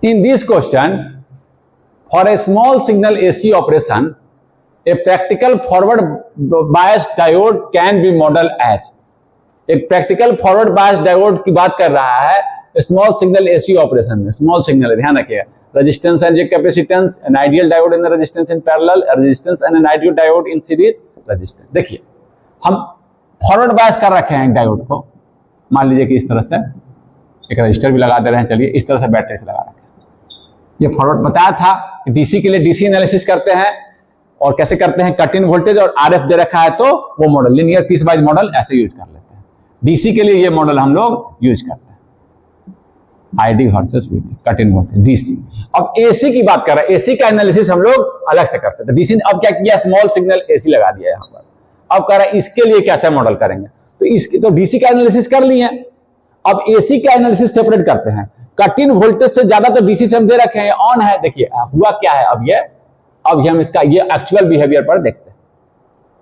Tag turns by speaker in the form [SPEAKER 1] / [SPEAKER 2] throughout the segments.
[SPEAKER 1] In this question, for a small signal AC operation, a practical forward bias diode can be modeled as. एक practical forward bias diode की बात कर रहा है small signal AC operation में. Small signal ध्यान रखिएगा, resistance and capacitance, an ideal diode in resistance in parallel, resistance and an ideal diode in series resistance. देखिए हम फॉरवर्ड बायस कर रखे हैं एक डायोड को, मान लीजिए कि इस तरह से एक रजिस्टर भी लगा दे रहे हैं. चलिए इस तरह से बैटरी से लगा रखे हैं. ये फॉरवर्ड बताया था कि डीसी के लिए डीसी एनालिसिस करते हैं और कैसे करते हैं, कट इन वोल्टेज और आरएफ दे रखा है तो वो model linear piecewise model ऐसे यूज कर लेते हैं. डीसी के लिए ये मॉडल हम लोग यूज करते हैं, ID versus VD, cut in voltage DC. अब एसी की बात कर रहे हैं, एसी का एनालिसिस हम लोग अलग से करते हैं. तो डीसी अब क्या किया, स्मॉल सिग्नल एसी लगा दिया यहां पर. अब कह रहा है इसके लिए कैसे मॉडल करेंगे, तो इसकी तो डीसी का एनालिसिस कर लिए. अब एसी का एनालिसिस सेपरेट करते हैं. कट इन वोल्टेज से ज्यादा तो डीसी से हम दे रखे हैं, ऑन है. देखिए हुआ क्या है, अब ये हम इसका ये एक्चुअल बिहेवियर पर देखते हैं.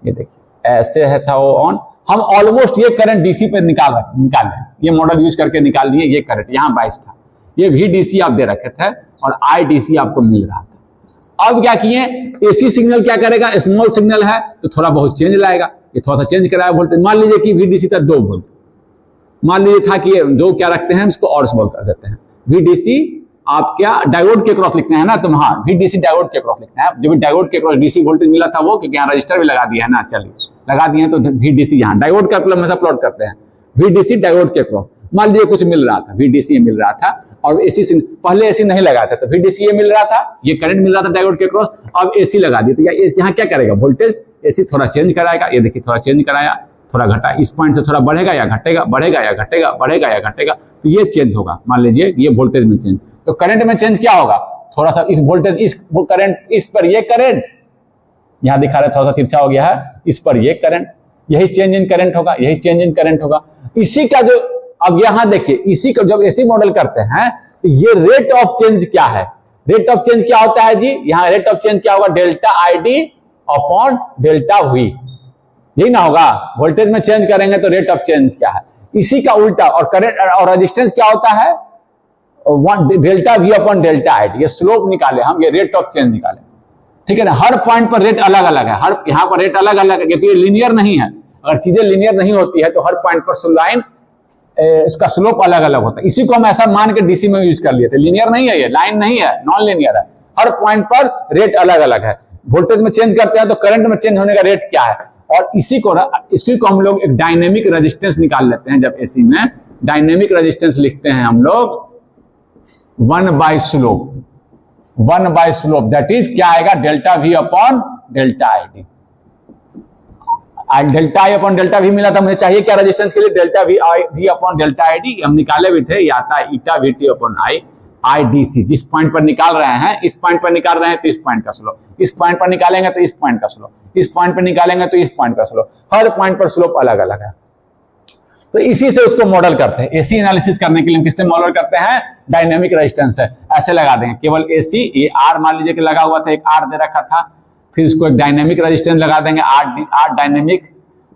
[SPEAKER 1] ये देखिए ऐसे है था वो ऑन, हम ऑलमोस्ट ये करंट डीसी पे निकाले, ये मॉडल यूज करके निकाल लिए. ये करंट यहां 22 था, ये भी डीसी आप दे रखे थे और आई डीसी आपको मिल रहा था. अब क्या किए, एसी सिग्नल क्या करेगा, स्मॉल सिग्नल है तो थोड़ा बहुत चेंज लाएगा. ये थोड़ा सा चेंज कराया वोल्टेज, मान लीजिए कि वीडीसी था 2 वोल्ट, मान लीजिए था कि दो क्या रखते हैं इसको और स्मॉल कर देते हैं. वीडीसी आप क्या डायोड के क्रॉस लिखते हैं ना, तो हाँ वीडीसी डायोड के क्रॉस लिखते हैं. जो भी डायोड के क्रॉस डीसी वोल्टेज मिला था वो, क्योंकि यहाँ रजिस्टर भी लगा दिया है ना, चलिए लगा दिए तो वीडीसी यहाँ डायोड का हमेशा प्लॉट करते हैं. वीडीसी डायोड के क्रॉस, मान लीजिए कुछ मिल रहा था, वीडीसी मिल रहा था और एसी पहले एसी नहीं लगा था तो वीडीसी मिल रहा था, ये करंट मिल रहा था डायोड के क्रॉस. अब एसी लगा दिए तो यहाँ क्या करेगा, वोल्टेज एसी थोड़ा चेंज कराएगा. ये देखिए थोड़ा चेंज कराया, थोड़ा घटा, इस पॉइंट से थोड़ा बढ़ेगा या घटेगा, बढ़ेगा या घटेगा, बढ़ेगा या घटेगा, तो ये चेंज होगा. मान लीजिए ये वोल्टेज में चेंज, तो करंट में चेंज क्या होगा, थोड़ा सा इस वोल्टेज इस करंट इस पर ये करंट यहां दिखा रहा है थोड़ा सा तिरछा हो गया है, इस पर ये करंट, यही चेंज इन करंट होगा, यही चेंज इन करंट होगा. इसी का जो अब यहां देखिए, इसी को जब एसी मॉडल करते हैं तो ये रेट ऑफ चेंज क्या है, रेट ऑफ चेंज क्या होता है जी, यहां रेट ऑफ चेंज क्या होगा, delta ID upon delta we, यही ना होगा. वोल्टेज में चेंज करेंगे तो रेट ऑफ चेंज क्या है, इसी का उल्टा. और करंट और रेजिस्टेंस क्या होता है, delta V upon delta ID. ये स्लोप निकाले हम, ये रेट ऑफ चेंज निकाले, ठीक है ना. हर पॉइंट पर रेट अलग अलग है, हर यहां पर रेट अलग अलग है क्योंकि ये लीनियर नहीं है. अगर चीजें लीनियर नहीं होती है तो हर पॉइंट पर लाइन इसका स्लोप अलग अलग होता है. इसी को हम ऐसा मान के डीसी में यूज कर लिए थे. लीनियर नहीं है, ये लाइन नहीं है, नॉन लीनियर है. हर पॉइंट पर रेट अलग अलग है. वोल्टेज में चेंज करते हैं तो करंट में चेंज होने का रेट क्या है, और इसी को हम लोग एक डायनेमिक रेजिस्टेंस निकाल लेते हैं. जब एसी में डायनेमिक रेजिस्टेंस लिखते हैं हम लोग 1 by slope, 1 by slope, that is क्या आएगा, delta V upon delta ID. Delta I upon delta V मिला था, मुझे चाहिए क्या रेजिस्टेंस के लिए, delta V upon delta ID. हम निकाले भी थे, ये आता है eta VT upon I DC. जिस पॉइंट पर निकाल रहे हैं, इस पॉइंट पर निकाल रहे हैं तो इस पॉइंट का स्लोप, इस पॉइंट पर निकालेंगे तो इस पॉइंट का स्लोप, इस पॉइंट पर निकालेंगे तो इस पॉइंट का स्लोप. हर पॉइंट पर स्लोप अलग अलग है. तो इसी से उसको मॉडल करते हैं. एसी एनालिसिस करने के लिए हम किससे मॉडल करते हैं, डायनेमिक रेजिस्टेंस है. ऐसे लगा देंगे केवल एसी, ये आर मान लीजिए कि लगा हुआ था, एक आर दे रखा था, फिर इसको एक डायनेमिक रेजिस्टेंस लगा देंगे आर डायनेमिक,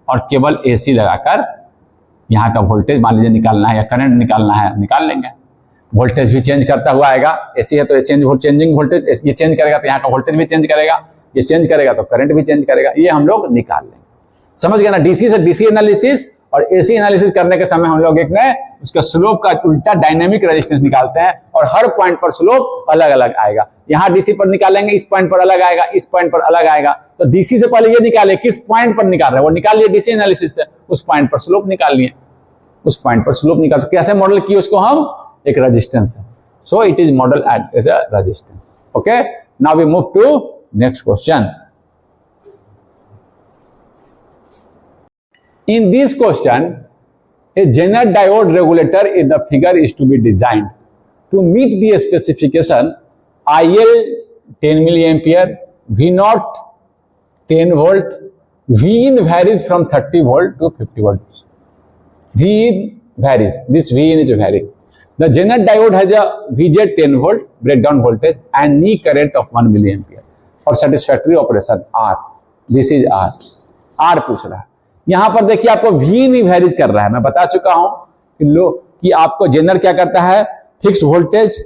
[SPEAKER 1] और केवल एसी लगाकर यहाँ का वोल्टेज मान लीजिए निकालना है या करंट निकालना है, निकाल लेंगे. वोल्टेज भी चेंज करता हुआ आएगा. एसी है तो ये चेंजिंग वोल्टेज, ये चेंज करेगा तो यहाँ का वोल्टेज भी चेंज करेगा, ये चेंज करेगा तो करंट भी चेंज करेगा. ये हम लोग निकाल लेंगे. समझ गए ना. डीसी से डीसी एनालिसिस और एसी एनालिसिस करने के समय हम लोग एक ने उसका स्लोप का उल्टा डायनेमिक रेजिस्टेंस निकालते हैं और हर पॉइंट पर स्लोप अलग अलग आएगा. यहां डीसी पर निकालेंगे, इस पॉइंट पर अलग आएगा, इस पॉइंट पर अलग आएगा. तो डीसी से पहले ये निकाले किस पॉइंट पर निकाल रहे हैं, वो निकाल लिए डीसी एनालिसिस से, उस पॉइंट पर स्लोप निकाल लिए, उस पॉइंट पर स्लोप निकाल. तो कैसे मॉडल किए उसको हम, एक रेजिस्टेंस है. So it is model as a resistance. Okay, now we move to next question. In this question, a Zener diode regulator in the figure is to be designed to meet the specification IL 10 milliampere, V0 10 volt, Vin varies from 30 volt to 50 volts. Vin varies. This Vin is varying. The Zener diode has a VZ 10 volt breakdown voltage and knee current of 1 milliampere for satisfactory operation R. This is R. R पूछ रहा है. यहां पर देखिए आपको we नहीं varies कर रहा है. मैं बता चुका हूं कि आपको जेनर क्या करता है, fix voltage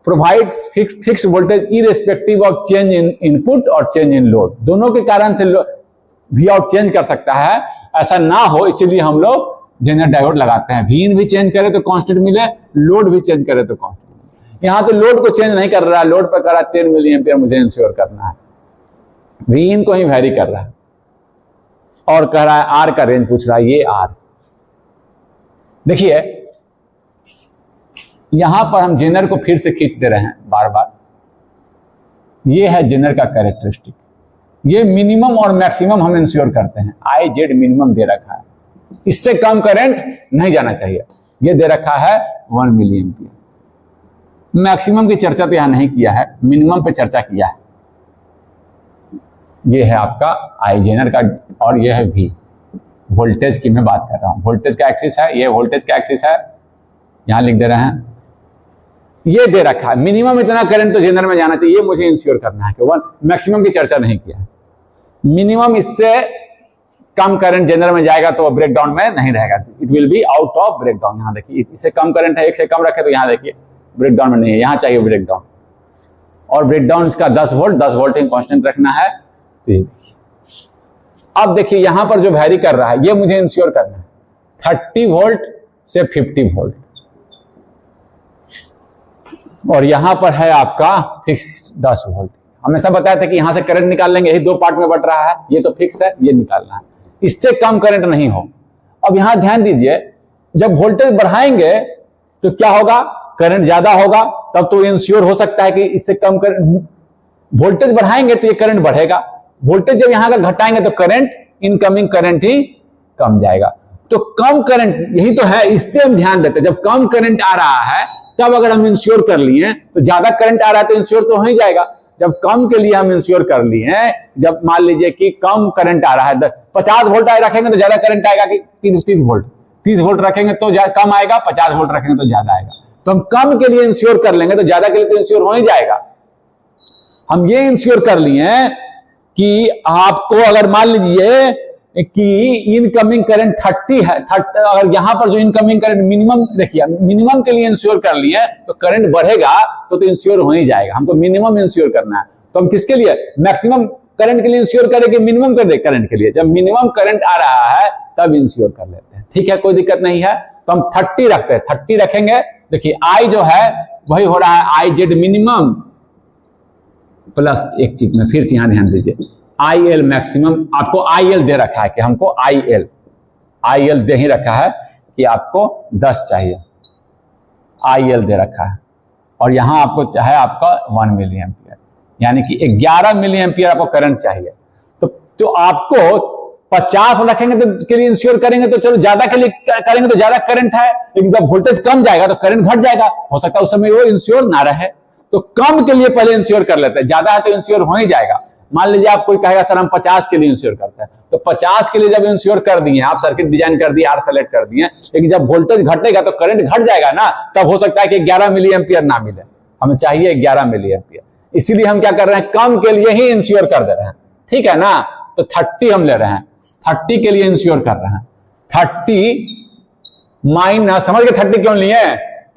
[SPEAKER 1] provides fix voltage irrespective of change in input और चेंज इन लोड। दोनों के कारण से वी आउट चेंज कर सकता है, ऐसा ना हो इसलिए हम लोग जेनर डायोड लगाते हैं। वी इन भी चेंज करे तो कांस्टेंट मिले, लोड भी चेंज करे तो कांस्टेंट मिले। यहां तो लोड को चेंज नहीं कर रहा है, लोड पर कर रहा है 10 मिली एम्पियर मुझे इंश्योर करना है, वी इन को ही वेरी कर रहा है और कह रहा है आर का रेंज पूछ रहा है, ये आर। देखिए यहां पर हम जेनर को फिर से खींच दे रहे हैं बार बार। ये है जेनर का कैरेक्टरिस्टिक, ये मिनिमम और मैक्सिमम हम इंश्योर करते हैं। आई जेड मिनिमम दे रखा है, इससे कम करंट नहीं जाना चाहिए। ये दे रखा है 1 मिली एम्पियर। मैक्सिमम की चर्चा तो यहां नहीं किया है, मिनिमम पे चर्चा किया है। ये है आपका आई जेनर का और ये है वी, वोल्टेज की मैं बात कर रहा हूं। वोल्टेज का एक्सिस है, ये वोल्टेज का एक्सिस है, यहां लिख दे रहे हैं। ये दे रखा है मिनिमम इतना करंट तो जेनर में जाना चाहिए, ये मुझे इंश्योर करना है कि 1। मैक्सिमम की चर्चा नहीं किया है। मिनिमम इससे कम करंट जेनर में जाएगा तो ब्रेकडाउन में नहीं रहेगा, it will be out of breakdown. यहां देखिए इससे कम करंट है, 1 से कम रखे तो यहां देखिए ब्रेकडाउन में नहीं है, यहां चाहिए ब्रेकडाउन। और ब्रेकडाउन इसका 10 वोल्ट ही कांस्टेंट रखना है। तो ये देखिए, अब देखिए यहां पर जो वैरी कर रहा है ये मुझे इंश्योर करना है 30 वोल्ट से 50 वोल्ट, और यहां पर है आपका फिक्स 10 वोल्ट। हमेशा बताया था कि यहां से करंट निकाल लेंगे, यही 2 पार्ट में बट रहा है, ये तो फिक्स है, ये निकालना है, इससे कम करंट नहीं हो। अब यहां ध्यान दीजिए, जब वोल्टेज बढ़ाएंगे तो क्या होगा, करंट ज्यादा होगा, तब तो इंश्योर हो सकता है कि इससे कम करंट। वोल्टेज बढ़ाएंगे तो ये करंट बढ़ेगा, वोल्टेज जब यहां का घटाएंगे तो करंट, इनकमिंग करंट ही कम जाएगा। तो कम करंट यही तो है, इस पे हम ध्यान देते हैं। जब कम करंट आ रहा है तब अगर हम इंश्योर कर लिए, तो ज्यादा करंट आ रहा है तो इंश्योर तो हो ही जाएगा। जब कम के लिए हम इंश्योर कर लिए हैं, जब मान लीजिए कि कम करंट आ रहा है, 50 वोल्ट रखेंगे तो ज्यादा करंट आएगा कि 30 वोल्ट, 30 वोल्ट रखेंगे तो कम आएगा, 50 वोल्ट रखेंगे तो ज्यादा आएगा। तो हम कम के लिए इंश्योर कर लेंगे तो ज्यादा के लिए तो इंश्योर हो ही जाएगा। हम ये इंश्योर कर लिए हैं कि आपको अगर मान लीजिए कि इनकमिंग करंट 30 है, अगर यहां पर जो इनकमिंग करंट मिनिमम, देखिए मिनिमम के लिए इंश्योर कर लिए तो करंट बढ़ेगा तो इंश्योर हो ही जाएगा। हमको मिनिमम इंश्योर करना है, तो हम किसके लिए मैक्सिमम करंट के लिए इंश्योर करें कि मिनिमम करंट के लिए? जब मिनिमम करंट आ रहा है तब इंश्योर कर लेते हैं, ठीक है, कोई दिक्कत नहीं है। तो हम 30 रखते हैं, 30 रखेंगे। देखिए आई जो है वही हो रहा है आई जेड मिनिमम प्लस एक चीज में फिर से यहां ध्यान दीजिए, आई एल मैक्सिमम। आपको आई एल दे रखा है कि हमको आई एल दे ही रखा है कि आपको 10 चाहिए, आई एल दे रखा है, और यहां आपको है आपका 1 मिली एम्पियर, यानी कि 11 मिली एम्पियर आपको करंट चाहिए। तो आपको 50 रखेंगे तो के लिए इंश्योर करेंगे तो चलो ज्यादा के लिए करेंगे तो ज्यादा करंट है, लेकिन जब वोल्टेज कम जाएगा तो करंट घट जाएगा, हो सकता है उस समय वो इंश्योर ना रहे। तो कम के लिए पहले इंश्योर कर लेते हैं, ज्यादा है तो इंश्योर हो ही जाएगा। मान लीजिए आप कोई कहेगा सर हम 50 के लिए इंश्योर करते हैं, तो 50 के लिए जब इंश्योर कर दिए, आप सर्किट डिजाइन कर दिए, आर सेलेक्ट कर दिए, लेकिन जब वोल्टेज घटेगा तो करंट घट जाएगा ना, तब हो सकता है कि 11 मिली एम्पियर ना मिले, हमें चाहिए 11 मिली एम्पियर। इसीलिए हम क्या कर रहे हैं, कम के लिए ही इंश्योर कर दे रहे हैं, ठीक है ना। तो 30 हम ले रहे हैं, 30 के लिए इंश्योर कर रहे हैं। 30 माइनस, समझ गए 30 क्यों लिए?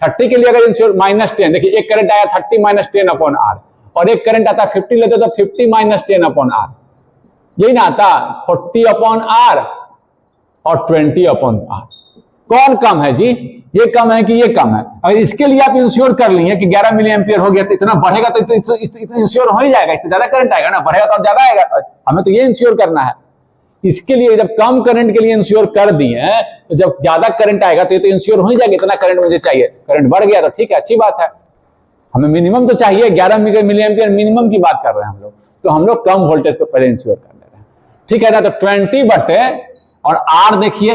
[SPEAKER 1] 30 के लिए अगर इंश्योर -10, देखिए एक करंट आया 30 - 10 अपॉन आर, और एक करंट आता 50 लेते तो 50 - 10 अपॉन आर, यही ना आता 40 अपॉन आर और 20 अपॉन आर। कौन कम है जी, ये कम है कि ये कम है? अगर इसके लिए आप इंश्योर कर लिए कि 11 मिली एम्पियर हो गया तो इतना बढ़ेगा तो इतना इंश्योर हो ही जाएगा, इससे ज्यादा करंट आएगा ना, बढ़ेगा तो ज्यादा आएगा, हमें तो ये इंश्योर करना है। इसके लिए जब कम करंट के लिए इंश्योर कर दिए तो जब ज्यादा करंट आएगा तो ये तो इंश्योर हो ही जाएगा, इतना करंट मुझे चाहिए। करंट बढ़ गया तो ठीक है, अच्छी बात है, हमें मिनिमम तो चाहिए, 11 मिली एम्पियर मिनिमम की बात कर रहे हैं हम लोग, तो हम लोग कम वोल्टेज पे पहले इंश्योर कर ले रहे हैं, ठीक है ना। तो 20 बटे और आर, देखिए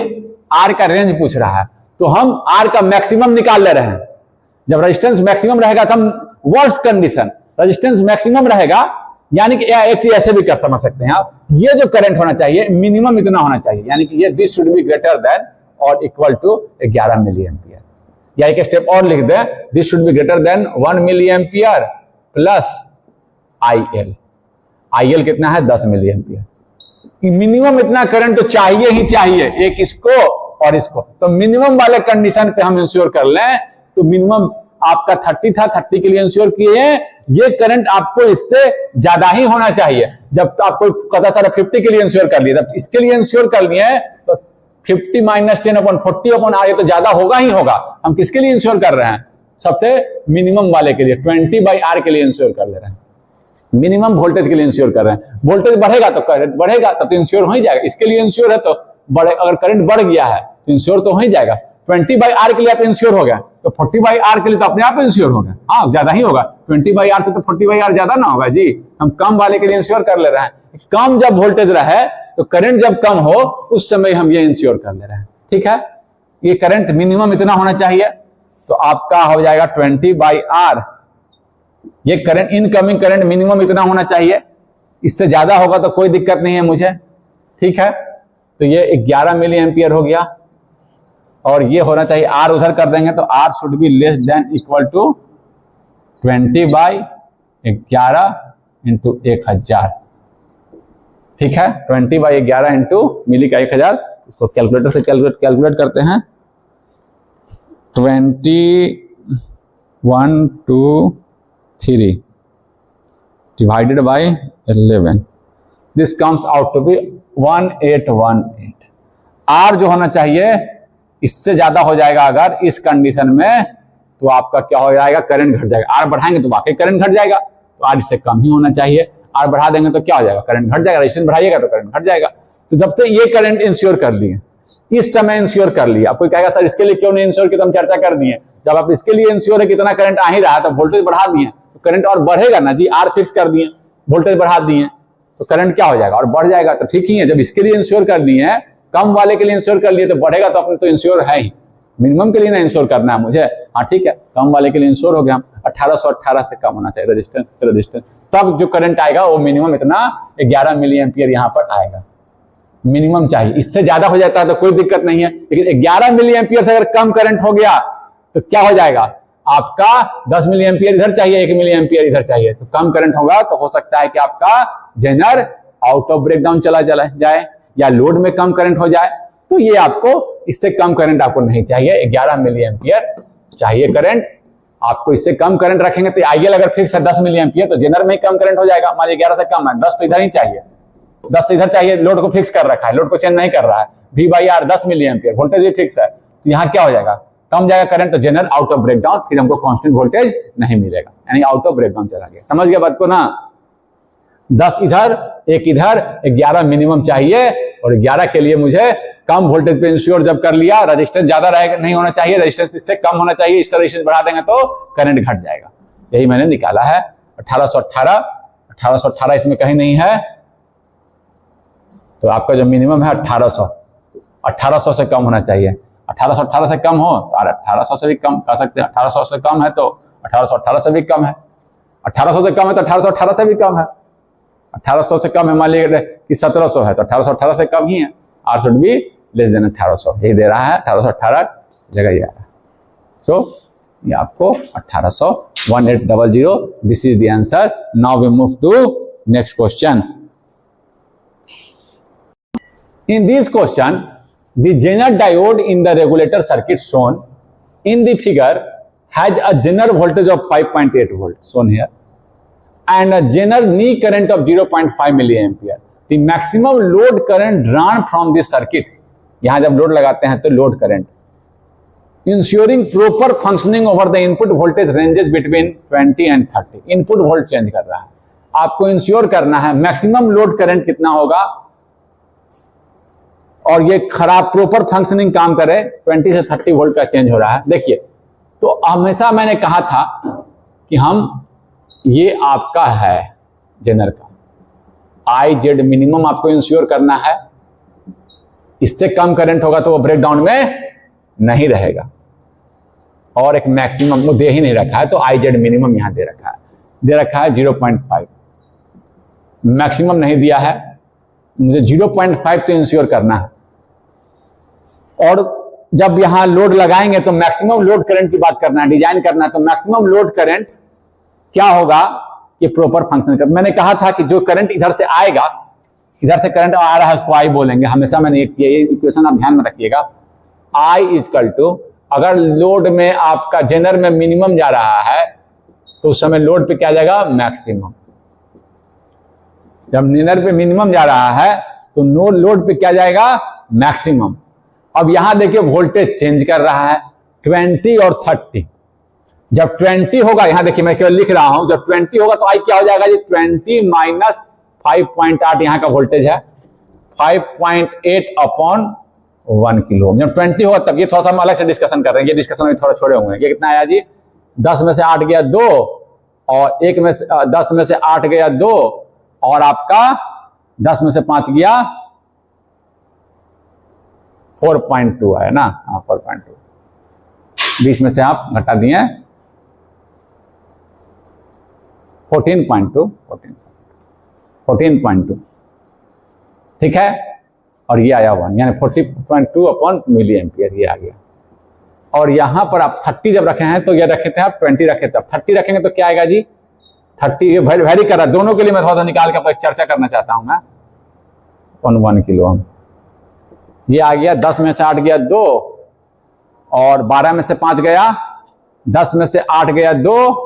[SPEAKER 1] आर का रेंज पूछ रहा है, तो हम आर का मैक्सिमम निकाल ले रहे हैं। जब रेजिस्टेंस मैक्सिमम रहेगा तो हम वर्स्ट कंडीशन, रेजिस्टेंस मैक्सिमम रहेगा, यानी कि एक चीज ऐसे भी कर समझ सकते हैं आप, ये जो करंट होना चाहिए मिनिमम इतना होना चाहिए, यानी कि ये this should be greater than और इक्वल टू 11 मिली एम्पियर। या एक स्टेप और लिख दें, this should be greater than 1 milli ampere plus I L कितना है 10 मिली एम्पियर। मिनिमम इतना करंट तो चाहिए ही चाहिए, एक इसको और इसको। तो मिनिमम वाले कंडीशन पे हम इंश्योर कर लें तो मिनिमम आपका 30 था, 30 के लिए इंश्योर किए हैं, ये करंट आपको इससे ज्यादा ही होना चाहिए। जब आपको पता चला 50 के लिए इंश्योर कर लिया, तब इसके लिए इंश्योर कर लिए तो 50 - 10/40/R, ये तो ज्यादा होगा ही होगा। हम किसके लिए इंश्योर कर रहे हैं? सबसे मिनिमम वाले के लिए, 20/R के लिए इंश्योर कर ले रहे हैं, मिनिमम वोल्टेज के लिए इंश्योर कर रहे हैं। वोल्टेज बढ़ेगा तो करंट बढ़ेगा, तब तो इंश्योर हो ही जाएगा। इसके लिए इंश्योर है तो बढ़े, अगर करंट बढ़ गया है तो इंश्योर तो हो ही जाएगा। 20/R के लिए आप इंश्योर हो गया तो 40/R के लिए तो अपने आप इंश्योर हो गया। हाँ, ज्यादा ही होगा, 20/R से तो 40/R ज्यादा ना होगा जी। हम कम वाले के लिए इंश्योर कर ले रहे हैं। कम जब वोल्टेज रहे तो करंट जब कम हो उस समय हम ये इंश्योर कर ले रहे हैं। ठीक है, ये करंट मिनिमम इतना होना चाहिए, तो आपका हो जाएगा 20/R। ये करंट, इनकमिंग करंट मिनिमम इतना होना चाहिए, इससे ज्यादा होगा तो कोई दिक्कत नहीं है मुझे। ठीक है, तो ये 11 मिली एम्पियर हो गया, और ये होना चाहिए R उधर कर देंगे तो R should be less than equal to 20/11 into 1000। ठीक है, 20/11 इंटू मिली का 1000। इसको कैलकुलेटर से कैलकुलेट करते हैं। 21/3 divided by 11, this comes out to be 1818। R जो होना चाहिए इससे ज्यादा हो जाएगा अगर इस कंडीशन में, तो आपका क्या हो जाएगा? करंट घट जाएगा। R बढ़ाएंगे तो वाकई करंट घट जाएगा, तो R इससे कम ही होना चाहिए। R बढ़ा देंगे तो क्या हो जाएगा? करंट घट जाएगा। रेजिस्टेंस बढ़ाइएगा तो करंट घट जाएगा। तो जब से ये करंट इंश्योर कर लिए, इस समय इंश्योर कर लिया, आपको कहेगा सर इसके लिए क्यों नहीं इंश्योर किया? तो हम चर्चा कर दिए, जब आप इसके लिए इंश्योर है कितना करंट आ ही रहा है तो वोल्टेज बढ़ा दिए तो करंट और बढ़ेगा ना जी। R फिक्स कर दिए, वोल्टेज बढ़ा दिए तो करंट क्या हो जाएगा? और बढ़ जाएगा। तो ठीक ही है, जब इसके लिए इंश्योर कर दिए, कम वाले के लिए इंश्योर कर लिए तो बढ़ेगा, तो अपने तो इंश्योर है ही। मिनिमम के लिए ना इंश्योर करना है मुझे। हाँ ठीक है, कम वाले के लिए इंश्योर हो गया। हम 1818 से कम होना चाहिए रेजिस्टेंस, तब जो करंट आएगा वो मिनिमम इतना 11 मिली एम्पियर यहाँ पर आएगा, मिनिमम चाहिए। इससे ज्यादा हो जाता है तो कोई दिक्कत नहीं है, लेकिन 11 मिली एम्पियर से अगर कम करंट हो गया तो क्या हो जाएगा? आपका 10 मिली एम्पियर इधर चाहिए, 1 मिली एम्पियर इधर चाहिए, तो कम करंट होगा तो हो सकता है कि आपका जेनर आउट ऑफ ब्रेकडाउन चला जाए, या लोड में कम करंट हो जाए। तो ये आपको, इससे कम करंट आपको नहीं चाहिए, 11 मिली एम्पियर चाहिए करंट। आपको इससे कम करंट रखेंगे तो आईएल अगर फिक्स है 10 मिली एम्पियर, तो जेनर में ही कम करंट हो जाएगा। मान लीजिए 11 से कम है, 10 तो इधर ही चाहिए, 10 इधर चाहिए। लोड को फिक्स कर रखा है, लोड को चेंज नहीं कर रहा है। V/R 10 मिली एम्पियर, वोल्टेज भी फिक्स है, तो यहाँ क्या हो जाएगा? कम जाएगा करंट, तो जेनर आउट ऑफ ब्रेकडाउन, फिर हमको कांस्टेंट वोल्टेज नहीं मिलेगा, यानी आउट ऑफ ब्रेकडाउन चला गया। समझ गया बात को ना? 10 इधर, 1 इधर, 11 मिनिमम चाहिए, और 11 के लिए मुझे कम वोल्टेज पे इंश्योर जब कर लिया, रेजिस्टेंस ज्यादा नहीं होना चाहिए, रेजिस्टेंस इससे कम होना चाहिए। इससे रेजिस्टेंस बढ़ा देंगे तो करंट घट जाएगा। यही मैंने निकाला है। 1818 इसमें कहीं नहीं है, तो आपका जो मिनिमम है 1800 से कम होना चाहिए। 1818 से कम हो तो 1800 से भी कम कर सकते हैं। 1800 से कम है तो 1818 से भी कम है, 1800 से कम है तो 1818 से भी कम है, 1800 से कम है, मान लीजिए कि 1700 है तो 1818 से कम ही है। R should be less then 1800, यही दे रहा है। 1818 जगह ये आ रहा है, सो ये आपको 1800 1800। This is the answer. Now we move to next question. In this question, the Zener diode in the regulator circuit shown in the figure has a Zener voltage of 5.8 volt shown here and a Zener knee current of 0.5 milliampere. The maximum load current drawn from this circuit, यहाँ जब load लगाते हैं तो load current, ensuring proper functioning over the input voltage ranges between 20 and 30. Input volt change कर रहा है, आपको ensure करना है मैक्सिमम लोड करंट कितना होगा और ये खराब प्रॉपर फंक्शनिंग काम करे। 20 से 30 वोल्ट का चेंज हो रहा है। देखिए, तो हमेशा मैंने कहा था कि हम, ये आपका है जेनर का IZ मिनिमम आपको इंश्योर करना है। इससे कम करंट होगा तो वो ब्रेकडाउन में नहीं रहेगा, और एक मैक्सिमम वो दे ही नहीं रखा है, तो IZ मिनिमम यहां दे रखा है 0.5, मैक्सिमम नहीं दिया है। मुझे 0.5 तो इंश्योर करना है, और जब यहां लोड लगाएंगे तो मैक्सिमम लोड करंट की बात करना है, डिजाइन करना है। तो मैक्सिमम लोड करंट क्या होगा, ये प्रॉपर फंक्शन कर। मैंने कहा था कि जो करंट इधर से आएगा, इधर से करंट आ रहा है उसको I बोलेंगे हमेशा। मैंने ये इक्वेशन आप ध्यान में रखिएगा, I इक्वल टू अगर लोड में आपका जेनर में मिनिमम जा रहा है तो उस समय लोड पे क्या जाएगा, मैक्सिमम। जब जेनर पे मिनिमम जा रहा है तो नो लोड पे क्या जाएगा, मैक्सिमम। अब यहां देखिए वोल्टेज चेंज कर रहा है 20 और 30। जब 20 होगा, यहां देखिए मैं केवल लिख रहा हूं, जब 20 होगा तो आई क्या हो जाएगा जी, 20 माइनस 5.8 यहां का वोल्टेज है 5.8 अपॉन 1 किलो। जब 20 होगा तब, ये थोड़ा सा हम अलग से डिस्कशन कर रहे हैं, ये डिस्कशन में थोड़ा छोड़े हुए हैं। ये कितना आया जी, 10 में से 8 गया 2 और 1 में से 10 में से 8 गया 2 और आपका 10 में से 5 गया 4.2 है ना, हाँ 4.2। 20 में से आप घटा दिए 14.2, ठीक है। और ये आया 1, यानी 40.2 अपॉन मिली एम्पियर, ये आ गया। और यहां पर आप 30 जब रखे हैं तो ये रखे थे आप 20 रखे थे, अब 30 रखेंगे तो क्या आएगा जी 30, ये वेरी कर रहा है दोनों के लिए, मैं थोड़ा सा निकाल के चर्चा करना चाहता हूं मैं। 1 किलो ये आ गया, 10 में से 8 गया 2 और 12 में से 5 गया, 10 में से 8 गया 2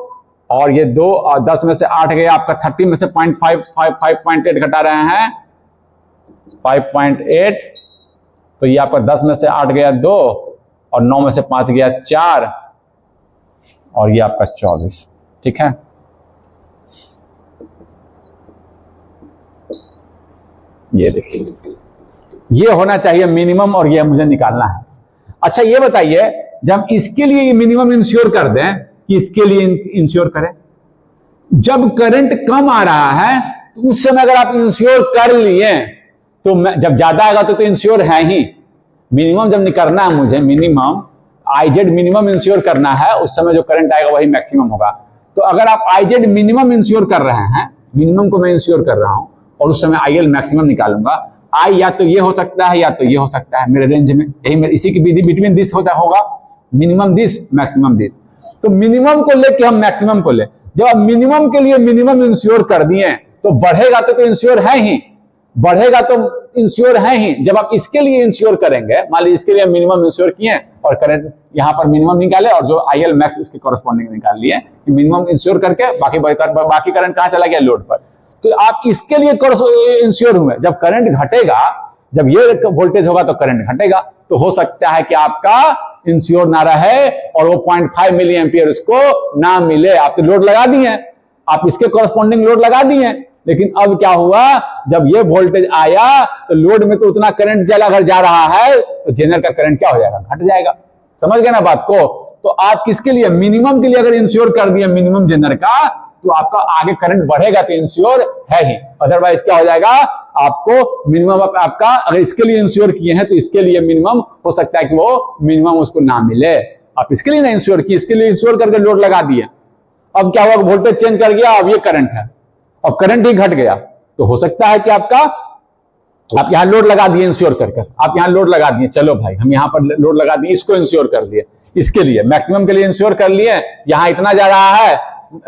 [SPEAKER 1] और ये 2 और 10 में से 8 गया आपका 30 में से 5.8 घटा रहे हैं 5.8, तो ये आपका 10 में से 8 गया 2 और 9 में से 5 गया 4 और ये आपका 24, ठीक है। ये देखिए, ये होना चाहिए मिनिमम और ये मुझे निकालना है। अच्छा ये बताइए, जब इसके लिए ये मिनिमम इंश्योर कर दें कि इसके लिए इंश्योर करें, जब करंट कम आ रहा है तो उस समय अगर आप इंश्योर कर लिए तो जब ज्यादा आएगा तो इंश्योर है ही। मिनिमम जब निकालना है मुझे, मिनिमम आईजेड मिनिमम इंश्योर करना है, उस समय जो करंट आएगा वही मैक्सिमम होगा। तो अगर आप आईजेड मिनिमम इंश्योर कर रहे हैं, मिनिमम को मैं इंश्योर कर रहा हूं और उस समय आईएल मैक्सिमम निकालूंगा, आई या तो ये हो सकता है या तो ये हो सकता है मेरे रेंज में, यही मेरे इसी की बिटवीन दिस होगा, मिनिमम दिस मैक्सिमम दिस। तो मिनिमम को लेके हम मैक्सिमम को ले, जब आप मिनिमम के लिए मिनिमम इंश्योर कर दिए तो बढ़ेगा तो इंश्योर है ही, बढ़ेगा तो इंश्योर है ही। जब आप इसके लिए इंश्योर करेंगे, मान लीजिए इसके लिए मिनिमम इंश्योर किए और करंट यहां पर मिनिमम निकाले और जो आईएल मैक्स इसके कॉरेस्पॉन्डिंग निकाल लिए, मिनिमम इंश्योर करके बाकी करंट कहां चला गया, लोड पर। तो आप इसके लिए इंश्योर हुए, जब करंट घटेगा, जब ये वोल्टेज होगा तो करंट घटेगा, तो हो सकता है कि आपका इंश्योर ना रहे और वो 0.5 मिली एम्पियर उसको ना मिले। आप तो लोड लगा दिए, आप इसके कॉरेस्पॉन्डिंग लोड लगा दिए, लेकिन अब क्या हुआ, जब ये वोल्टेज आया तो लोड में तो उतना करंट चला अगर जा रहा है तो जेनर का करंट क्या हो जाएगा, घट जाएगा। समझ गए ना बात को। तो आप किसके लिए, मिनिमम के लिए अगर इंश्योर कर दिया मिनिमम जेनर का, तो आपका आगे करंट बढ़ेगा तो इंश्योर है ही, अदरवाइज क्या हो जाएगा, आपको मिनिमम आपका अगर इसके लिए इंश्योर किए हैं तो इसके लिए मिनिमम हो सकता है कि वो मिनिमम उसको ना मिले। आप इसके लिए ना इंश्योर किए, इसके लिए इंश्योर करके लोड लगा दिए, अब क्या हुआ, वोल्टेज चेंज कर गया, अब ये करंट है, अब करंट ही घट गया, तो हो सकता है कि आपका आप यहां लोड लगा दिए इंश्योर करके, आप यहां लोड लगा दिए, चलो भाई हम यहां पर लोड लगा दिए, इसको इंश्योर कर दिए, इसके लिए मैक्सिमम के लिए इंश्योर कर लिए, यहां इतना जा रहा है,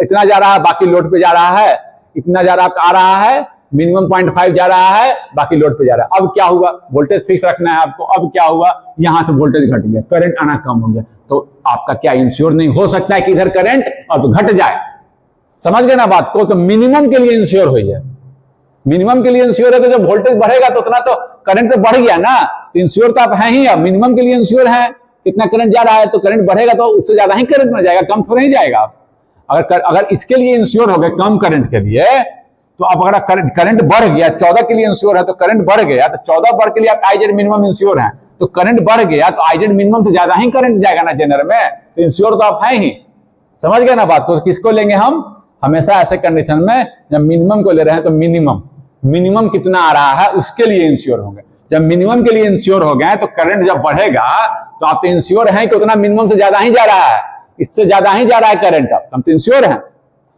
[SPEAKER 1] इतना जा रहा है, बाकी लोड पे जा रहा है, इतना जा रहा आ रहा है, मिनिमम 0.5 जा रहा है, बाकी लोड पे जा रहा है। अब क्या हुआ, वोल्टेज फिक्स रखना है आपको, अब क्या हुआ, यहां से वोल्टेज घट गया, करंट आना कम हो गया, तो आपका क्या इंश्योर नहीं हो सकता है कि इधर करंट अब घट जाए। समझ गए ना बात को। तो मिनिमम के लिए इंश्योर हुई है, मिनिमम के लिए इंश्योर है, तो जब वोल्टेज बढ़ेगा तो उतना तो करंट तो बढ़ गया ना, तो इंश्योर तो आप है ही, अब मिनिमम के लिए इंश्योर है, इतना करंट जा रहा है तो करंट बढ़ेगा तो उससे ज्यादा ही करंट में जाएगा, कम थोड़ा ही जाएगा। अगर इसके लिए इंश्योर हो गए कम करंट के लिए, तो अब अगर करंट बढ़ गया, 14 के लिए इंश्योर है तो करंट बढ़ गया, तो 14 बढ़ के लिए आप आईजेड मिनिमम इंश्योर है, तो करंट बढ़ गया तो आईजेड मिनिमम से ज्यादा ही करंट जाएगा ना जेनर में, तो इंश्योर तो आप है ही। समझ गए ना बात को। किसको लेंगे हम, हमेशा ऐसे कंडीशन में जब मिनिमम को ले रहे हैं तो मिनिमम कितना आ रहा है उसके लिए इंश्योर होंगे। जब मिनिमम के लिए इंश्योर हो गए तो करंट जब बढ़ेगा तो आप तो इंश्योर हैं कि उतना मिनिमम से ज्यादा ही जा रहा है, इससे ज्यादा ही जा रहा है करंट, अब हम तो इंश्योर हैं,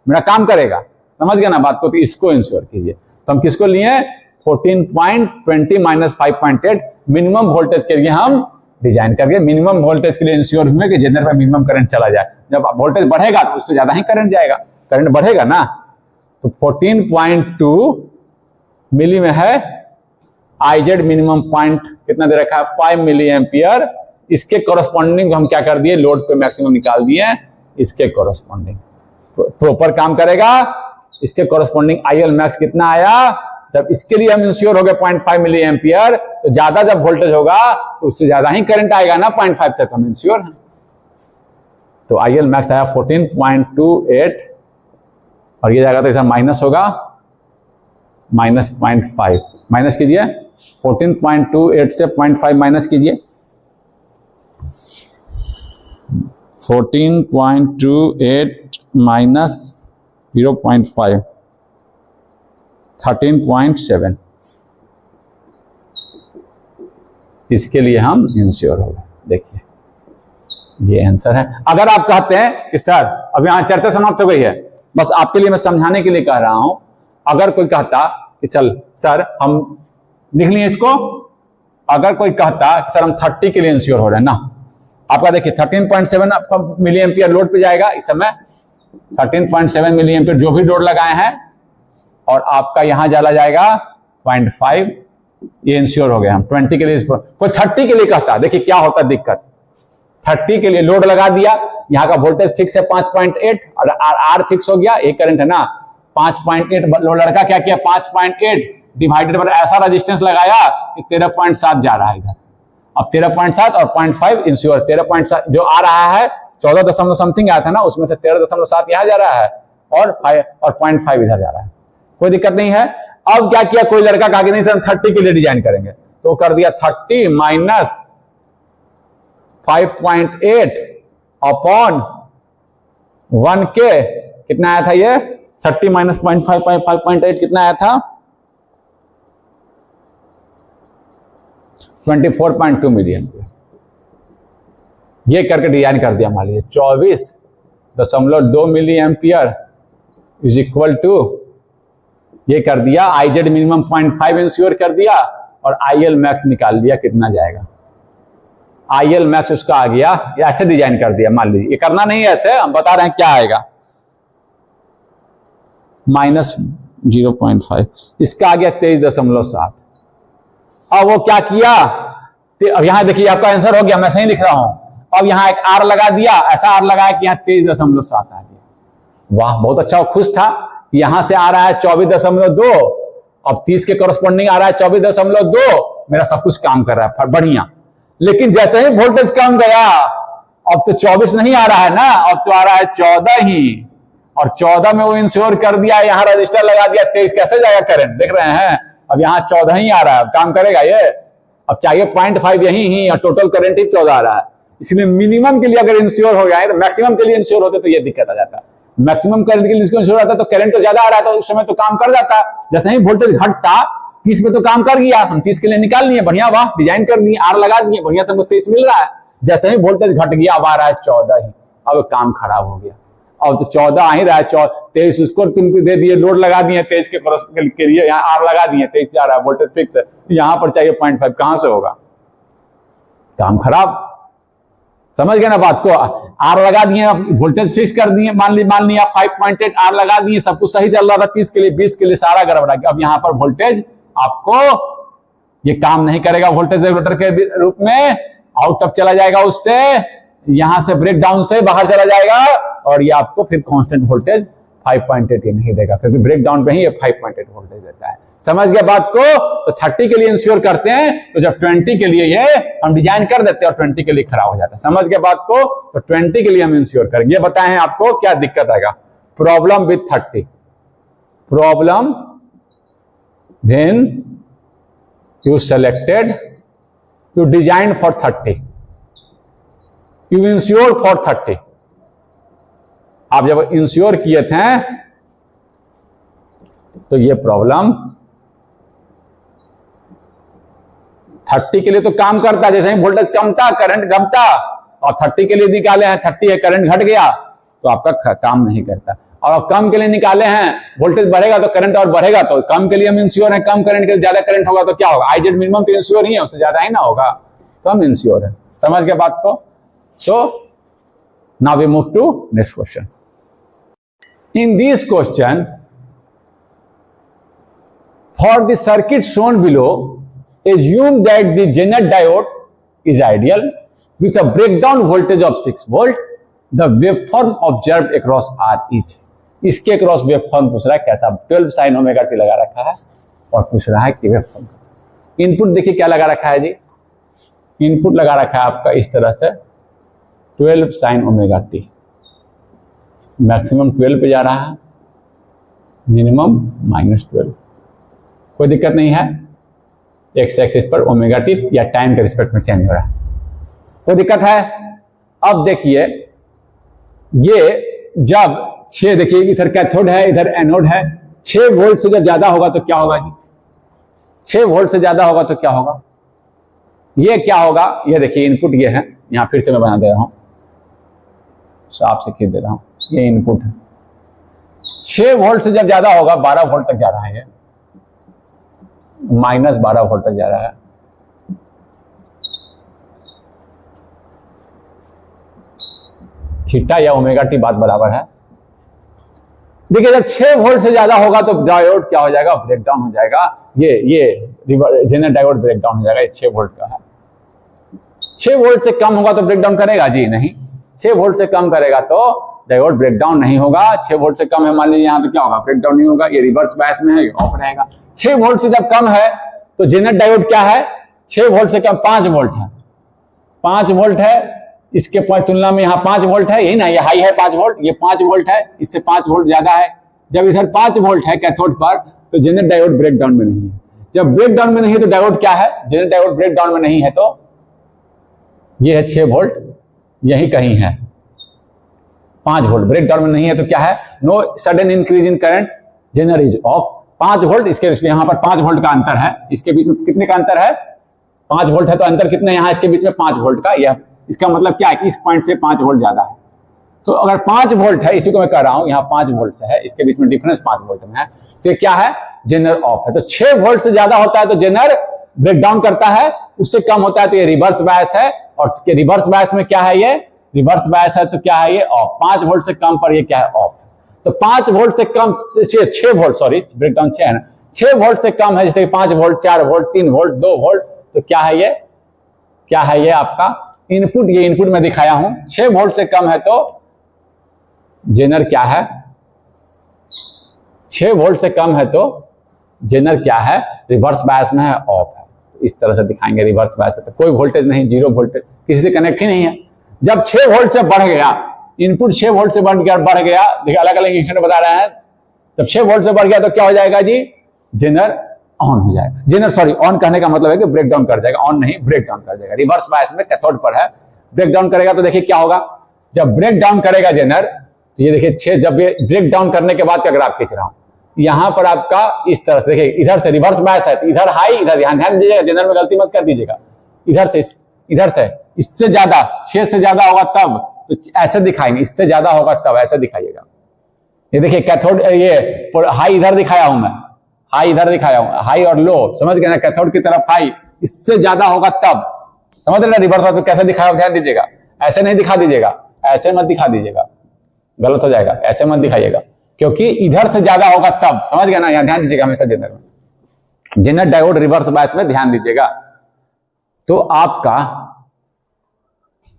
[SPEAKER 1] मेरा काम करेगा। समझ गए ना बात को। तो इसको इंश्योर कीजिए। तो हम किसको लिए, 14.20 माइनस 5.8 मिनिमम वोल्टेज के लिए हम डिजाइन करके मिनिमम वोल्टेज के लिए इंश्योर हुए कि जनरेटर में मिनिमम करंट चला जाए। जब वोल्टेज बढ़ेगा तो उससे ज्यादा ही करंट जाएगा, करंट बढ़ेगा ना। तो 14.2 मिली में है, आईजेड मिनिमम पॉइंट कितना दे रखा है 5 मिली एम्पियर, इसके कॉरस्पॉन्डिंग हम क्या कर दिए, लोड पे मैक्सिमम निकाल दिए, इसके कॉरस्पॉन्डिंग प्रॉपर काम करेगा। इसके कॉरस्पॉन्डिंग आईएल मैक्स कितना आया, जब इसके लिए हम इंश्योर हो गए 0.5 मिली एम्पियर, तो ज्यादा जब वोल्टेज होगा तो उससे ज्यादा ही करंट आएगा ना, 0.5 से कम इंश्योर है। तो आईएल मैक्स आया 14.28 और ये जाएगा तो इधर माइनस होगा, माइनस 0.5 माइनस कीजिए, 14.28 से 0.5 माइनस कीजिए, 14.28 माइनस 0.5 13.7। इसके लिए हम इंश्योर हो गए। देखिए ये आंसर है। अगर आप कहते हैं कि सर अब यहां चर्चा समाप्त हो गई है, बस आपके लिए मैं समझाने के लिए कह रहा हूं, अगर कोई कहता कि चल सर हम लिख लिए इसको, अगर कोई कहता कि सर हम 30 के लिए इंश्योर हो रहे हैं ना, आपका देखिए 13.7 आपका मिली एम्पियर लोड पे जाएगा इस समय, 13.7 मिली एम्पियर जो भी लोड लगाए हैं, और आपका यहां चला जाएगा 0.5, ये इंश्योर हो गया हम 20 के लिए। कोई 30 के लिए कहता, देखिए क्या होता है दिक्कत, 30 के लिए लोड लगा दिया, यहां का वोल्टेज फिक्स है 5.8 और आर फिक्स हो गया, एक करंट है ना 5.8, लड़का क्या किया 5.8 डिवाइडेड पर ऐसा रेजिस्टेंस लगाया कि 13.7 जा रहा है इधर। अब 13.7 और 0.5 इंश्योर, 13.7 जो आ रहा है 14 दशमलव समथिंग आया था ना, उसमें से 13.7 यहां जा रहा है और 0.5 इधर जा रहा है, कोई दिक्कत नहीं है। अब क्या किया, कोई लड़का कहा कि नहीं सर हम 30 के लिए डिजाइन करेंगे, तो कर दिया 30 माइनस 5.8 अपॉन 1 के, कितना आया था ये 30 माइनस 5.8 कितना आया था 24.2 मिलियन। ये करके डिजाइन कर दिया, मान लीजिए 24.2 milli ampere is equal to, ये कर दिया आईजेड मिनिमम 0.5 इंश्योर कर दिया और आईएल मैक्स निकाल दिया कितना जाएगा, आईएल मैक्स उसका आ गया, ऐसे डिजाइन कर दिया, मान लीजिए ये करना नहीं है ऐसे, हम बता रहे हैं क्या आएगा माइनस 0.5, इसका आ गया 23.7। अब वो क्या किया, अब यहां देखिए आपका आंसर हो गया, मैं सही लिख रहा हूं, अब यहां एक आर लगा दिया, ऐसा आर लगाया कि यहां 23.7 आ गया। वाह बहुत अच्छा, वो खुश था, यहां से आ रहा है 24.2, अब 30 के कॉरस्पॉन्डिंग आ रहा है 24.2, मेरा सब कुछ काम कर रहा है बढ़िया। लेकिन जैसे ही वोल्टेज कम गया, अब तो 24 नहीं आ रहा है ना, अब तो आ रहा है 14 ही, और 14 में वो इंश्योर कर दिया, यहां रजिस्टर लगा दिया 23, कैसे जाएगा करंट, देख रहे हैं अब यहां 14 ही आ रहा है, काम करेगा ये, अब चाहिए 0.5 यही ही और टोटल करंट ही 14 आ रहा है। इसलिए मिनिमम के लिए अगर इंश्योर हो गया तो मैक्सिमम के लिए इंश्योर होते तो ये दिक्कत आ जाता, मैक्सिमम करंट के लिए इंश्योर आता तो करंट तो ज्यादा आ रहा है, तो उस समय तो काम कर जाता, जैसे ही वोल्टेज घटता 30 में तो काम कर गया, हम 30 के लिए निकाल लिए, बढ़िया वाह डिजाइन कर दिए, आर लगा दिए, बढ़िया सबको 23 मिल रहा है। जैसे ही वोल्टेज घट गया अब आ रहा है 14 ही, अब काम खराब हो गया, अब तो 14 आ ही रहा है, 23 उसको तुमको दे दिए, लोड लगा दिए 23 के लिए, यहाँ आर लगा दिए 23 जा रहा है, वोल्टेज फिक्स है, यहां पर चाहिए 0.5, कहां से होगा, काम खराब। समझ गए ना बात को, आर लगा दिए, वोल्टेज फिक्स कर दिए, मान लिया 5.8 आर लगा दिए, सब कुछ सही चल रहा था 30 के लिए, 20 के लिए सारा गड़बड़ा गया। अब यहां पर वोल्टेज आपको ये काम नहीं करेगा, वोल्टेज रेगुलेटर के रूप में आउट ऑफ चला जाएगा, उससे यहां से ब्रेक डाउन से बाहर चला जाएगा, और ये आपको फिर कांस्टेंट वोल्टेज 5.8 नहीं देगा, क्योंकि ब्रेक डाउन पे ही ये 5.8 वोल्टेज देता है। समझ गए बात को, तो 30 के लिए इंश्योर करते हैं, तो जब 20 के लिए ये हम डिजाइन कर देते हैं और 20 के लिए खराब हो जाता है। समझ गए बात को, तो 20 के लिए हम इंश्योर करेंगे। ये बताए हैं आपको क्या दिक्कत आएगा, problem with 30, problem when you selected, you designed for 30, you insured for 30, आप जब इंश्योर किए थे तो ये प्रॉब्लम 30 के लिए तो काम करता, जैसे ही वोल्टेज कमता करंट कमता, और 30 के लिए निकाले हैं 30 है करंट घट गया तो आपका काम नहीं करता, और कम के लिए निकाले हैं वोल्टेज बढ़ेगा तो करंट और बढ़ेगा, तो कम के लिए हम इंश्योर है, कम करंट के लिए ज्यादा करंट होगा तो क्या होगा, आईजेड मिनिमम तो इंश्योर ही है, उससे ज्यादा ही ना होगा, तो हम इंश्योर है। समझ गए बात को। So now we move to next question. In this question for the circuit shown below assume that the Zener diode is ideal, with a breakdown voltage of 6 volt the waveform observed across R is. इसके across waveform पूछ रहा है कैसा, 12 sin omega T लगा रखा है और पूछ रहा है कि वेवफॉर्म। इनपुट देखिए क्या लगा रखा है जी, इनपुट लगा रखा है आपका इस तरह से 12 sin ओमेगा टी, मैक्सिमम 12 पे जा रहा है, मिनिमम -12, कोई दिक्कत नहीं है। एक्स एक्सिस पर ओमेगा टी या टाइम के रिस्पेक्ट में चेंज हो रहा है, कोई दिक्कत है। अब देखिए ये जब 6, देखिए इधर कैथोड है इधर एनोड है, 6 वोल्ट से जब ज्यादा होगा तो क्या होगा जी, 6 वोल्ट से ज्यादा होगा तो क्या होगा, ये क्या होगा, ये देखिए इनपुट ये है, यहां फिर से मैं बना दे रहा हूं, साफ से खींच दे रहा हूं, ये इनपुट है। 6 वोल्ट से जब ज्यादा होगा 12 वोल्ट तक जा रहा है, ये -12 वोल्ट तक जा रहा है। थीटा या ओमेगा टी बात बराबर है। देखिए जब 6 वोल्ट से ज्यादा होगा तो डायोड क्या हो जाएगा, ब्रेकडाउन हो जाएगा। ये जेनर डायोड ब्रेकडाउन हो जाएगा, ये 6 वोल्ट का है। 6 वोल्ट से कम होगा तो ब्रेकडाउन करेगा जी नहीं, 6 वोल्ट से कम करेगा तो डायोड ब्रेकडाउन नहीं होगा। 6 वोल्ट से कम है मान लीजिए, यहां तो क्या होगा, ब्रेकडाउन नहीं होगा, ये रिवर्स बायस में है, ये ऑफ रहेगा। 6 वोल्ट से जब कम है तो जेनर डायोड क्या है, 6 वोल्ट से कम 5 वोल्ट है, 5 वोल्ट है, इसके तुलना में यहाँ 5 वोल्ट है, यही ना, ये हाई है 5 वोल्ट, ये 5 वोल्ट है, इससे 5 वोल्ट ज्यादा है। जब इधर 5 वोल्ट है कैथोड पर तो जेनर डायोड ब्रेकडाउन में नहीं है। जब ब्रेकडाउन में नहीं है तो डायोड क्या है, जेनर डायोड ब्रेकडाउन में नहीं है तो ये है 6 वोल्ट, यही कहीं है 5 वोल्ट, ब्रेकडाउन में नहीं है तो क्या है, no sudden increase in current, Zener is off. 5 volt, इसके यहां पर 5 वोल्ट का अंतर है, इसके बीच में कितने का अंतर है, 5 वोल्ट है तो अंतर कितना है, यहां इसके बीच में 5 वोल्ट का। यह इसका मतलब क्या है कि इस पॉइंट से 5 वोल्ट ज्यादा है। तो अगर 5 वोल्ट है, इसी को मैं कह रहा हूं, यहाँ 5 वोल्ट से है, इसके बीच में डिफरेंस 5 वोल्ट में है, तो ये क्या है, जेनर ऑफ है। तो 6 वोल्ट से ज्यादा होता है तो जेनर ब्रेकडाउन करता है, उससे कम होता है तो ये रिवर्स बायस है, और रिवर्स बायस में क्या है, ये रिवर्स बायस है तो क्या है, ये ऑफ। 5 वोल्ट से कम पर ये क्या है, ऑफ। तो 5 वोल्ट से कम, 6 वोल्ट, सॉरी ब्रेकडाउन 6 है ना, 6 वोल्ट से कम है, जैसे 5 वोल्ट, 4 वोल्ट, 3 वोल्ट, 2 वोल्ट, तो क्या है ये, क्या है ये आपका इनपुट। ये इनपुट में दिखाया हूं, 6 वोल्ट से कम है तो जेनर क्या है, 6 वोल्ट से कम है तो जेनर क्या है, रिवर्स बायस में है, ऑफ है। इस तरह से दिखाएंगे, रिवर्स बायस है तो कोई वोल्टेज नहीं, 0 वोल्टेज, किसी से कनेक्ट ही नहीं है। जब 6 वोल्ट से बढ़ गया, इनपुट 6 वोल्ट से बढ़ गया, देखिए अलग अलग इंस्टेंट बता रहे हैं, जब 6 वोल्ट से बढ़ गया तो क्या हो जाएगा जी, जेनर ऑन हो जाएगा। जेनर, सॉरी, ऑन करने का मतलब है कि ब्रेकडाउन कर जाएगा, ऑन नहीं ब्रेकडाउन कर जाएगा। रिवर्स बायस में कैथोड पर है, ब्रेकडाउन करेगा तो देखिए क्या होगा, जब ब्रेकडाउन करेगा जेनर, तो ये देखिए 6, जब ये ब्रेकडाउन करने के बाद का ग्राफ खींच रहा हूं, यहां पर आपका इस तरह से देखिए, इधर से रिवर्स बायस है, इधर हाई, इधर ध्यान दीजिएगा, जेनर में गलती मत कर दीजिएगा, इधर से इससे ज्यादा, 6 से ज्यादा होगा तब तो ऐसे दिखाएंगे, इससे ज्यादा होगा तब ऐसे दिखाइएगा। ये देखिए कैथोड, ये हाई इधर दिखाया हूं मैं, हाई इधर दिखाया हूं, हाई और लो, समझ गए ना, कैथोड की तरफ हाई, इससे ज्यादा होगा तब, समझ रहे ना, रिवर्स में कैसे दिखाया, ध्यान दीजिएगा, ऐसे नहीं दिखा दीजिएगा, ऐसे मत दिखा दीजिएगा, गलत हो जाएगा, ऐसे मत दिखाइएगा, क्योंकि इधर से ज्यादा होगा तब, समझ गए ना, यहां ध्यान दीजिएगा हमेशा जेनर में, जेनर डायोड रिवर्स बायस में ध्यान दीजिएगा। तो आपका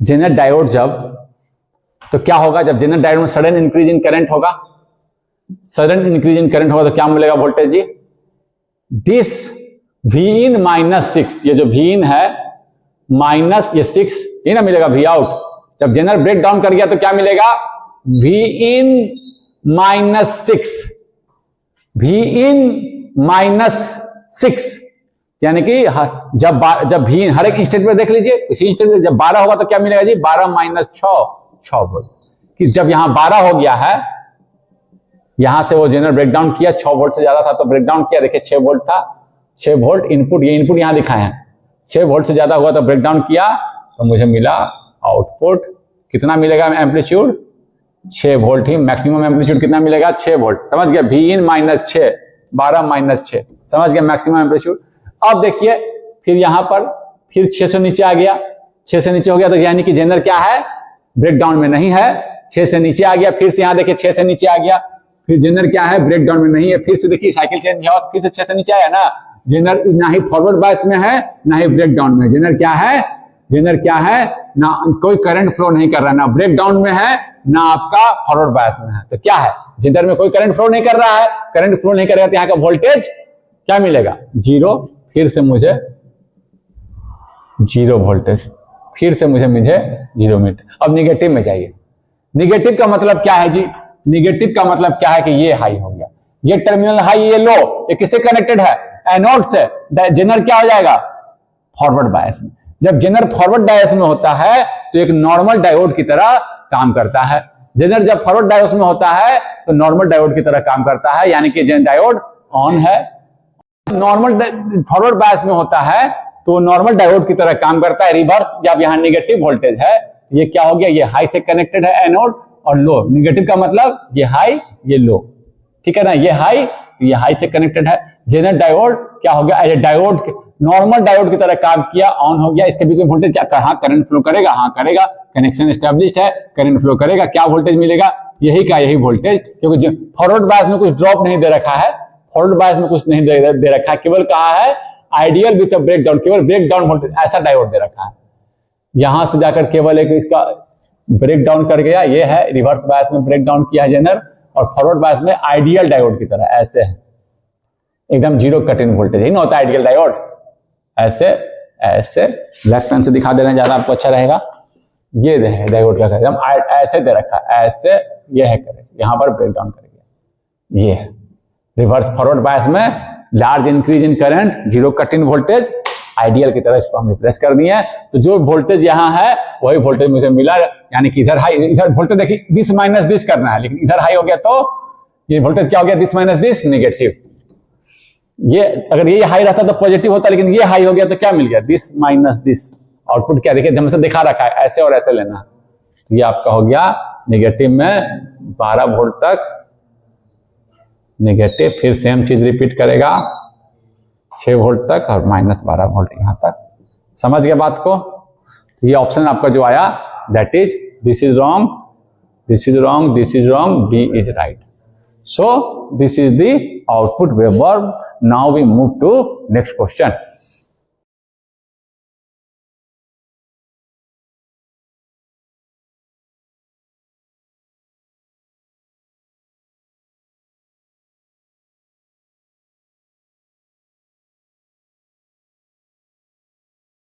[SPEAKER 1] जेनर डायोड जब, तो क्या होगा, जब जेनर डायोड में सडन इंक्रीज इन करंट होगा, सडन इंक्रीज इन करंट होगा तो क्या मिलेगा वोल्टेज जी, दिस Vin -6, ये जो Vin है माइनस ये 6, ये ना मिलेगा V आउट। जब जेनर ब्रेक डाउन कर गया तो क्या मिलेगा, Vin -6, Vin -6, यानी कि जब Vin हर एक इंस्टेंट में देख लीजिए, इसी इंस्टेंट में जब 12 होगा तो क्या मिलेगा जी, 12 - 6 वोल्ट। कि जब यहां 12 हो गया है, यहां से वो जेनर ब्रेकडाउन किया, 6 वोल्ट से ज्यादा था तो ब्रेकडाउन किया, देखिए 6 वोल्ट था, 6 वोल्ट इनपुट, ये इनपुट यहां दिखाए हैं, 6 वोल्ट से ज्यादा हुआ तो ब्रेकडाउन किया तो मुझे मिला आउटपुट, कितना मिलेगा एम्पलीट्यूड, 6 वोल्ट ही मैक्सिमम एम्पलीट्यूड कितना मिलेगा, 6 वोल्ट, समझ गया, Vin -6, 12 - 6, समझ गया मैक्सिमम एम्पलीट्यूड। अब देखिए फिर यहां पर फिर 6 से नीचे आ गया, 6 से नीचे हो गया तो यानी कि जेनर क्या है, ब्रेकडाउन में नहीं है, 6 से नीचे आ गया, फिर से यहां देखिए 6 से नीचे आ गया, फिर जेनर क्या है, ब्रेकडाउन में नहीं है, फिर से देखिए साइकिल चेंज किया, फिर से 6 से नीचे आया ना, जेनर ना ही फॉरवर्ड बायस में है ना ही ब्रेकडाउन में, जेनर क्या है, जेनर क्या है, ना कोई करंट फ्लो नहीं कर रहा है, ना ब्रेक डाउन में है ना आपका फॉरवर्ड बायस में है, तो क्या है, जिधर में कोई करंट फ्लो नहीं कर रहा है, करंट फ्लो नहीं करेगा तो यहाँ का वोल्टेज क्या मिलेगा, जीरो। फिर से मुझे जीरो वोल्टेज, फिर से मुझे जीरो मिनट। अब निगेटिव में जाइए। निगेटिव का मतलब क्या है जी, निगेटिव का मतलब क्या है कि ये हाई हो गया, ये टर्मिनल हाई, ये लो, ये किससे कनेक्टेड है, एनोड से। जेनर क्या हो जाएगा, फॉरवर्ड बायस में। जब जेनर फॉरवर्ड बायस में होता है तो एक नॉर्मल डायोड की तरह काम करता है। जेनर जब फॉरवर्ड बायस में होता है तो नॉर्मल डायोड की तरह काम करता है, यानी कि डायोड ऑन है। नॉर्मल फॉरवर्ड बायस में होता है तो नॉर्मल डायोड की तरह काम करता है। रिवर्स जब यहाँ निगेटिव वोल्टेज है, ये क्या हो गया, ये हाई से कनेक्टेड है एनोड, और लो, निगेटिव का मतलब ये हाई ये लो, ठीक है ना, ये हाई ये हाई से कनेक्टेड है। जेनर डायोड क्या हो गया, डायोड नॉर्मल डायोड की तरह काम किया, ऑन हो गया। इसके बीच में वोल्टेज क्या, कहाँ करंट फ्लो करेगा, हाँ करेगा, कनेक्शन एस्टेब्लिश्ड है, करंट फ्लो करेगा, क्या वोल्टेज मिलेगा, यही का यही वोल्टेज। क्योंकि फॉरवर्ड बायस में कुछ ड्रॉप नहीं दे रखा है, फॉरवर्ड बायस में कुछ नहीं दे रखा है, केवल कहा है आइडियल विथ ब्रेक डाउन, केवल ब्रेक डाउन वोल्टेज ऐसा डायोड दे रखा है। यहां से जाकर केवल एक इसका ब्रेक डाउन कर गया, ये है रिवर्स बायस में ब्रेक डाउन किया है जेनर, और फॉरवर्ड बायस में आइडियल डायोड की तरह ऐसे है, एकदम जीरो कट इन वोल्टेज ही ना होता है आइडियल डायोड। ऐसे ऐसे ब्लैक पेन से दिखा दे रहे हैं, ज्यादा आपको अच्छा रहेगा। ये डायोड का एकदम ऐसे दे रखा है, ऐसे ये है करे, यहां पर ब्रेक डाउन कर गया। ये है रिवर्स फॉरवर्ड बायस में large increase in current, zero cut in voltage, ideal की तरह इसको हम रिप्लेस कर दिए। तो जो वोल्टेज यहाँ है वही वोल्टेज मुझे मिला, यानी कि इधर हाई, इधर वोल्टेज देखिए 20 माइनस 20 करना है, लेकिन इधर हाई हो गया तो ये वोल्टेज क्या हो गया, 20 माइनस 20 निगेटिव। ये अगर ये हाई रहता तो पॉजिटिव होता, लेकिन ये हाई हो गया तो क्या मिल गया, 20 माइनस 20। आउटपुट क्या देखिए, हमसे दिखा रखा है ऐसे और ऐसे लेना, तो ये आपका हो गया निगेटिव में 12 वोल्ट तक निगेटिव, फिर सेम चीज रिपीट करेगा 6 वोल्ट तक और माइनस 12 वोल्ट यहां तक। समझ गया बात को। तो ये ऑप्शन आपका जो आया that is this is wrong, this is wrong, this is wrong, B is right. So this is the output waveform. Now we move to next question.